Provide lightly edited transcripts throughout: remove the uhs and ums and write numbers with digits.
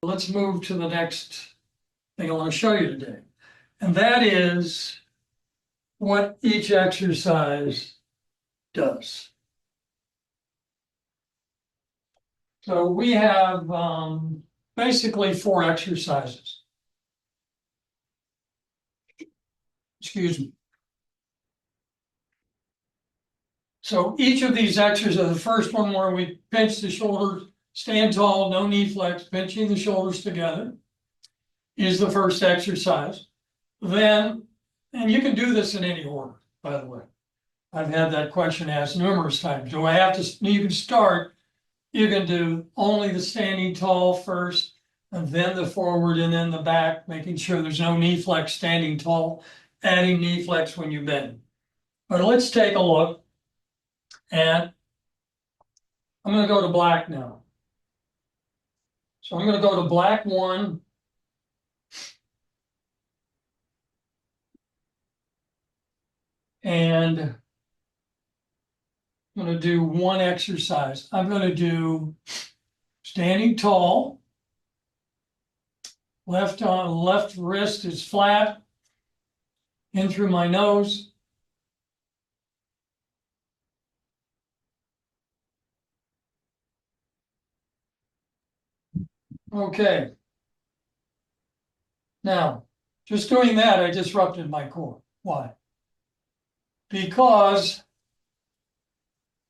Let's move to the next thing I want to show you today. And that is what each exercise does. So we have basically 4 exercises. Excuse me. So each of these exercises, the first one where we pinch the shoulders, stand tall, no knee flex, pinching the shoulders together, is the first exercise. Then, and you can do this in any order, by the way. I've had that question asked numerous times. Do I have to, you can start, you can do only the standing tall first, and then the forward, and then the back, making sure there's no knee flex standing tall, adding knee flex when you bend. But let's take a look at, I'm going to go to black now. So I'm going to go to black 1. And I'm going to do one exercise. I'm going to do standing tall. Left wrist is flat, in through my nose. Okay. Now, just doing that, I disrupted my core. Why? Because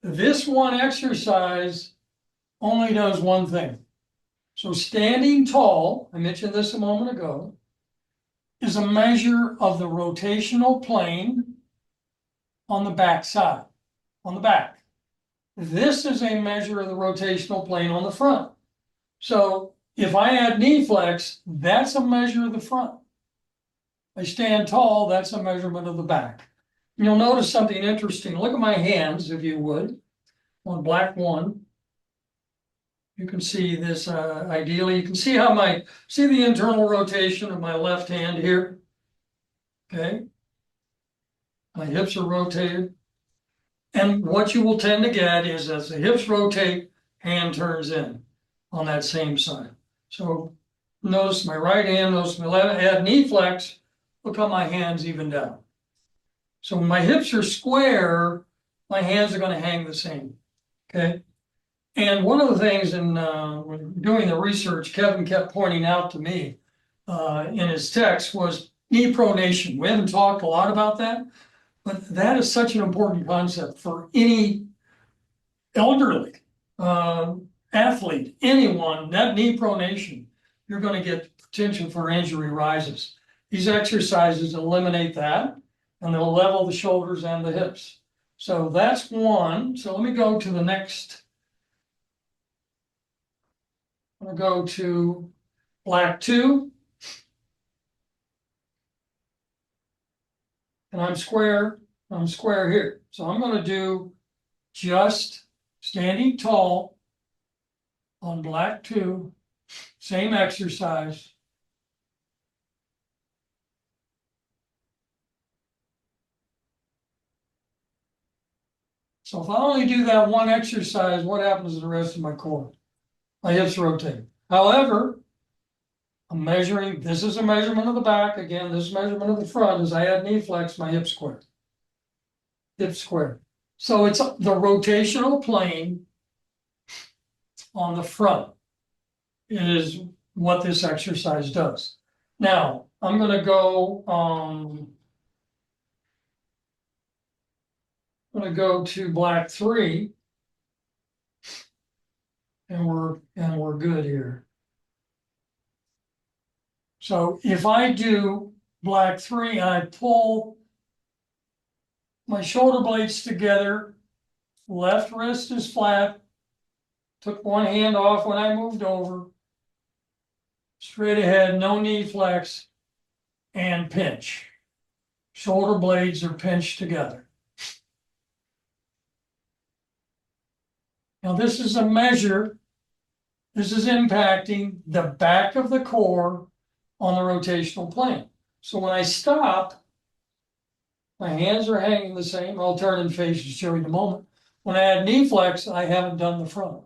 this one exercise only does one thing. So standing tall, I mentioned this a moment ago, is a measure of the rotational plane on the back side, on the back. This is a measure of the rotational plane on the front. So if I add knee flex, that's a measure of the front. I stand tall, that's a measurement of the back. And you'll notice something interesting. Look at my hands, if you would, on black 1. You can see this ideally. You can see how see the internal rotation of my left hand here. Okay. My hips are rotated. And what you will tend to get is as the hips rotate, hand turns in on that same side. So notice my right hand, notice my left, add knee flex, look how my hands even down. So when my hips are square, my hands are going to hang the same. Okay. And one of the things when doing the research, Kevin kept pointing out to me in his text was knee pronation. We haven't talked a lot about that, but that is such an important concept for any elderly athlete, anyone. That knee pronation, you're going to get potential for injury rises. These exercises eliminate that, and they'll level the shoulders and the hips. So that's one. So let me go to the next. I'm going to go to black 2. And I'm square here. So I'm going to do just standing tall on black 2, same exercise. So if I only do that one exercise, what happens to the rest of my core? My hips rotate. However, I'm measuring, this is a measurement of the back. Again, this is measurement of the front. As I add knee flex, my hip square. Hip square. So it's the rotational plane on the front is what this exercise does. Now, I'm going to go, to black 3. And we're good here. So if I do black 3, I pull my shoulder blades together, left wrist is flat, took one hand off when I moved over, straight ahead, no knee flex, and pinch. Shoulder blades are pinched together. Now this is a measure. This is impacting the back of the core on the rotational plane. So when I stop, my hands are hanging the same. I'll turn and face to show you in a moment. When I add knee flex, I haven't done the front.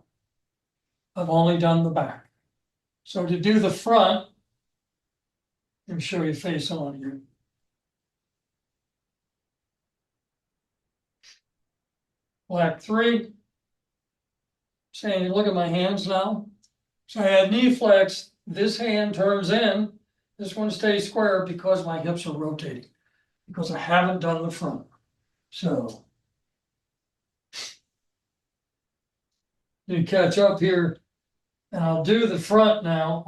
I've only done the back. So to do the front, let me show you face on here. Black 3. Saying, look at my hands now. So I had knee flex, this hand turns in, this one stays square because my hips are rotating, because I haven't done the front. So you catch up here, and I'll do the front now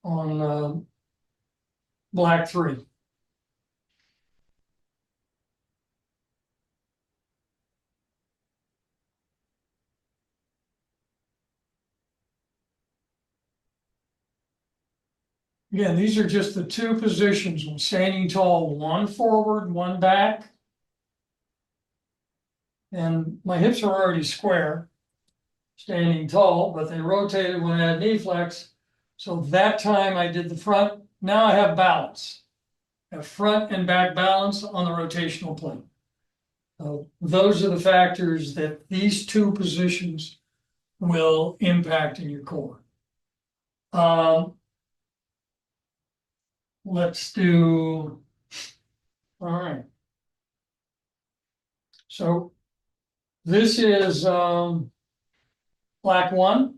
on black 3. Again, these are just the two positions when standing tall, one forward, one back. And my hips are already square, standing tall, but they rotated when I had knee flex. So that time I did the front. Now I have balance. I have front and back balance on the rotational plane. So those are the factors that these two positions will impact in your core. Let's do, all right. So this is black 1.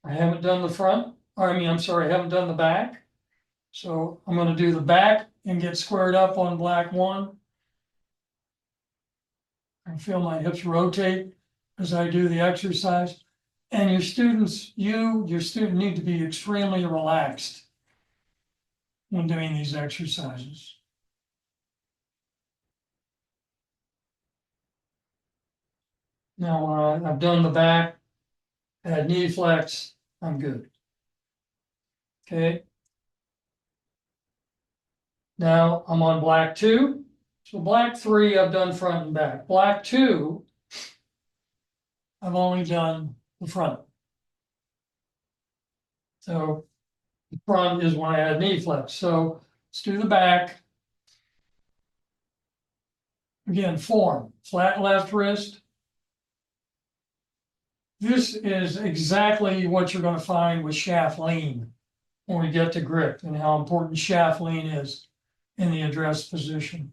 I haven't done the front, I'm sorry, I haven't done the back. So I'm going to do the back and get squared up on black 1. I feel my hips rotate as I do the exercise. And your students, your student need to be extremely relaxed when doing these exercises. Now, I've done the back, had knee flex, I'm good. Okay. Now I'm on black 2. So black 3, I've done front and back. Black 2, I've only done the front. So the front is when I had knee flex. So let's do the back. Again, form, flat left wrist. This is exactly what you're going to find with shaft lean when we get to grip, and how important shaft lean is in the address position.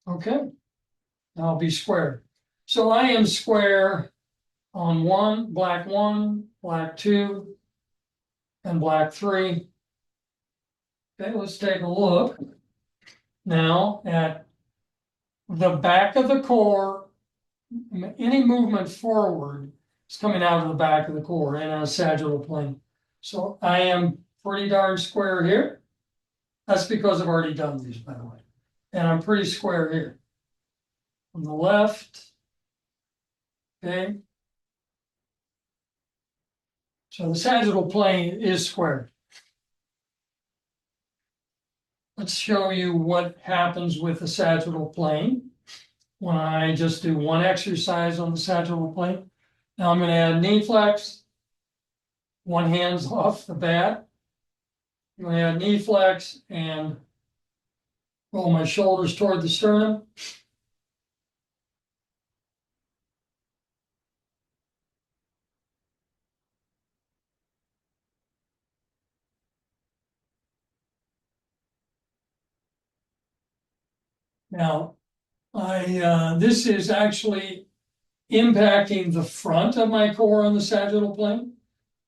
Okay, I'll be square. So I am square on black 1, black 2, and black 3. Okay, let's take a look now at the back of the core. Any movement forward is coming out of the back of the core and on a sagittal plane. So I am pretty darn square here. That's because I've already done these, by the way. And I'm pretty square here. On the left, okay. So the sagittal plane is square. Let's show you what happens with the sagittal plane when I just do one exercise on the sagittal plane. Now I'm going to add knee flex. One hand's off the bat. I'm going to add knee flex and roll my shoulders toward the sternum. Now, this is actually impacting the front of my core on the sagittal plane,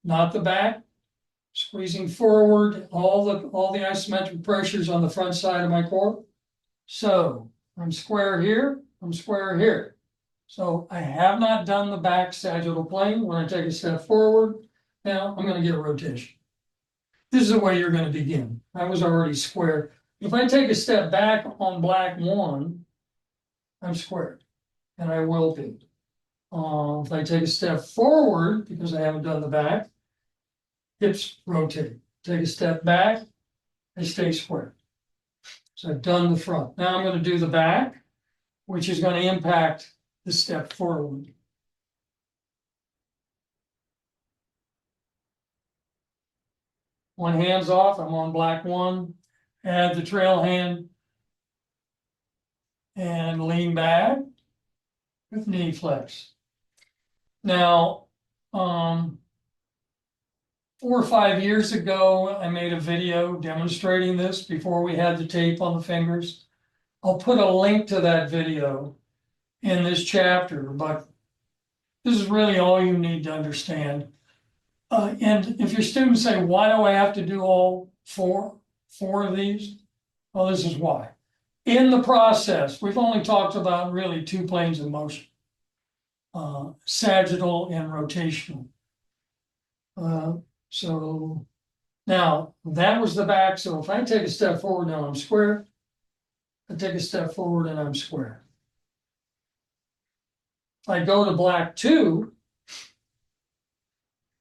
not the back. Squeezing forward, all the isometric pressures on the front side of my core. So I'm square here, I'm square here. So I have not done the back sagittal plane. When I take a step forward, now I'm going to get a rotation. This is the way you're going to begin. I was already square. If I take a step back on black 1, I'm squared, and I will be. If I take a step forward, because I haven't done the back, hips rotate. Take a step back, I stay square. So I've done the front. Now I'm going to do the back, which is going to impact the step forward. One hand's off, I'm on black 1. Add the trail hand and lean back with knee flex. Now, 4 or 5 years ago, I made a video demonstrating this before we had the tape on the fingers. I'll put a link to that video in this chapter, but this is really all you need to understand. And if your students say, why do I have to do all four of these? Well, this is why. In the process, we've only talked about really two planes of motion, sagittal and rotational. So now that was the back. So if I take a step forward, now I'm square. I take a step forward and I'm square. If I go to black 2,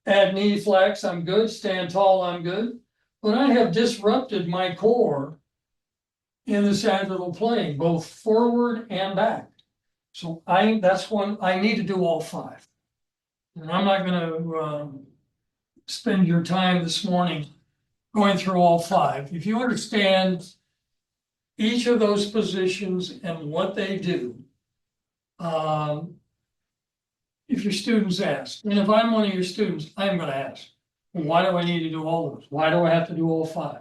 add knee flex, I'm good. Stand tall, I'm good. But I have disrupted my core in the sagittal plane, both forward and back. So that's when I need to do all 5. And I'm not going to spend your time this morning going through all 5. If you understand each of those positions and what they do, if your students ask, and if I'm one of your students, I'm going to ask, well, why do I need to do all those? Why do I have to do all 5?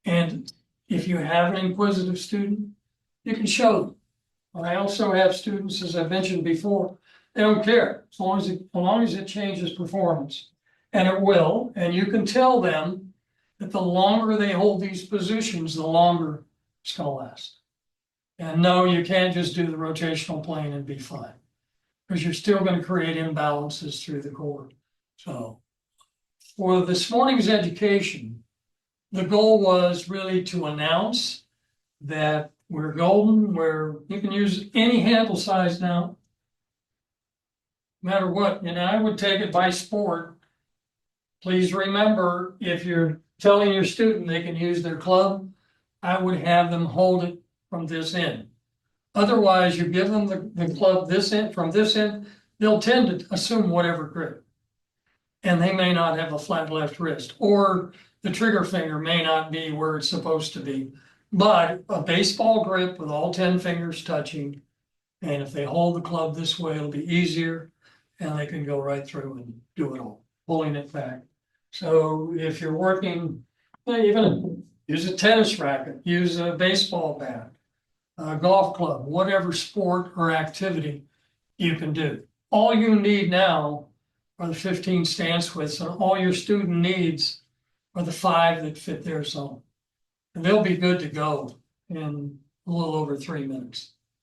And if you have an inquisitive student, you can show them. I also have students, as I mentioned before, they don't care as long as it changes performance. And it will, and you can tell them that the longer they hold these positions, the longer it's going to last. And no, you can't just do the rotational plane and be fine, because you're still going to create imbalances through the core. So for this morning's education, the goal was really to announce that we're golden, where you can use any handle size now, no matter what. And I would take it by sport. Please remember, if you're telling your student they can use their club, I would have them hold it from this end. Otherwise, you give them the club this end, from this end, they'll tend to assume whatever grip. And they may not have a flat left wrist, or the trigger finger may not be where it's supposed to be. But a baseball grip with all 10 fingers touching, and if they hold the club this way, it'll be easier, and they can go right through and do it all, pulling it back. So if you're working, even use a tennis racket, use a baseball bat, a golf club, whatever sport or activity you can do. All you need now are the 15 stance widths, and all your student needs are the 5 that fit their zone. And they'll be good to go in a little over 3 minutes.